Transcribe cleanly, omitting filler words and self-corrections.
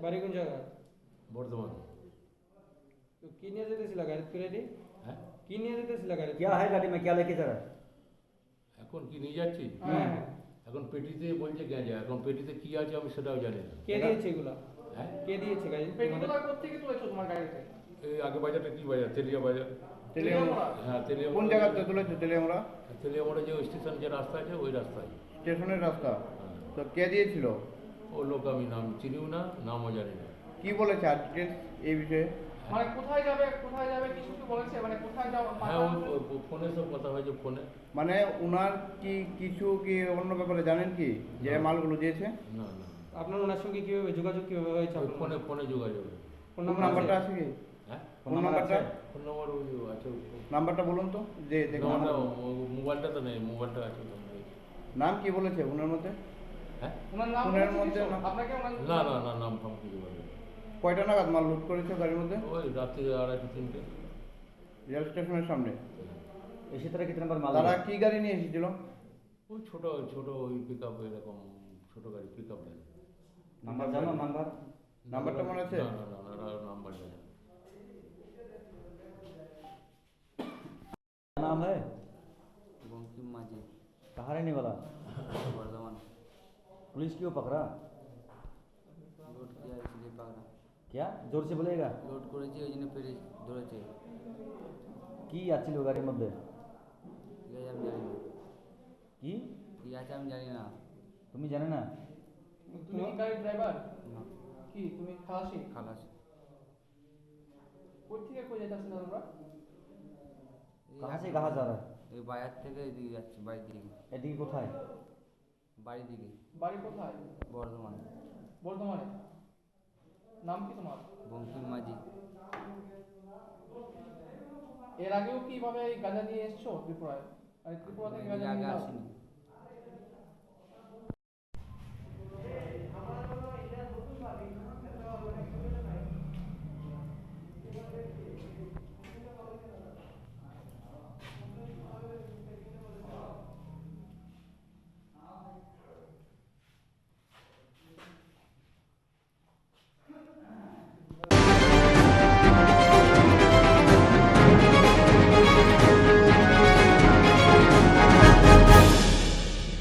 বাড়ি কোন জায়গা? বর্ধমান। तो की নিয়ে যেতেছিল গাড়ি করে? হ্যাঁ, কি নিয়ে যেতেছিল গাড়ি? क्या है गाड़ी में, क्या लेके जा रहा है? এখন কি নিয়ে যাচ্ছি? হ্যাঁ। এখন পেটিতে বলছে গ্যাঁজা, এখন পেটিতে কি আছে আমি সেটাও জানি না। কে দিয়েছে এগুলা? হ্যাঁ, কে দিয়েছে গাড়ি? পেটিগুলো কোত্থেকে তুলেছো তোমার গাড়িতে? এই আগে বাজারটা কি বাজার? তেলিয়া বাজার। তেলিয়ামুড়া? হ্যাঁ, তেলিয়া। কোন জায়গাতে তুলেছো তেলিয়ামুড়া? তেলিয়ামুড়া যে স্টেশন যে রাস্তা আছে ওই রাস্তায়। স্টেশনের রাস্তা। তো কে দিয়েছিল? ও লোক আমি নাম চিনিও না, নামও জানি না। কি বলেছে আর ডিটেলস এই বিষয়ে? মানে কোথায় যাবে কিছু কি বলেছে? মানে কোথায় যাও? হ্যাঁ, ওই ফোনে সব কথা হয়েছে ফোনে। মানে উনার কি কিছু কি অন্য ব্যাপারে জানেন কি যে না। মালগুলো দিয়েছে? না না, আপনার ওনার সঙ্গে কিভাবে যোগাযোগ কিভাবে হয়েছে? ওই ফোনে যোগাযোগ। ফোন ফোন নাম্বারটা আছে কি? হ্যাঁ, ফোন নাম্বারটা? ফোন নম্বর ওই আছে। নাম্বারটা বলুন তো যে দেখুন। মোবাইলটা তো নেই, মোবাইলটা আছে তো নেই। নাম কি বলেছে উনার মধ্যে? হ্যাঁ, ওনার নাম ফোনের বলেছে মধ্যে কিছু? নাম? আপনাকে ওনার না না না, নাম ফাম কিছু বলে না। কয়টা নাগাদ মাল লুট করেছে গাড়ির মধ্যে? ওই রাত্রি 2:30-3টে। রেল স্টেশনের সামনে। इसी तरह कितने बार माल তারা लिया? কি গাড়ি নিয়ে এসেছিল? ওই ছোট ছোট ওই পিক আপ, এরকম ছোট গাড়ি পিক আপ গাড়ি। नंबर जानो नंबर? নাম্বারটা মনে আছে? না না না না, নাম্বার জানি না। क्या नाम है? मुंकियामी। कहाँ रहने वाला? वर्धमान। पुलिस क्यों पकड़ा? লোড किया इसलिए पकड़ा। क्या जोर से बोलेगा? লোড করেছে ওই জন্য পেরে ধরেছে। কি আছিল গাড়ির মধ্যে? কি আছে আমি জানি না। কি কি আছে আমি জানি না। তুমি জানো না? তুমি কি গাড়ির ড্রাইভার? না, কি তুমি খালাসি? খালাস। কোথা থেকে কই যাচ্ছেন তোমরা? कहाँ से कहाँ जा रहा है? এই বাজার থেকে এদিকে যাচ্ছি, বাড়ির দিকে। এদিকে কোথায়? বাড়ির দিকে। বাড়ি কোথায়? বর্ধমান। বর্ধমানে। নাম কি তোমার? মুংকিয়ামি। এর আগেও কিভাবে এই গাঁজা নিয়ে এসছো ত্রিপুরায়? মানে ত্রিপুরা থেকে গাঁজা আগে নিয়ে যাও? আসিনি।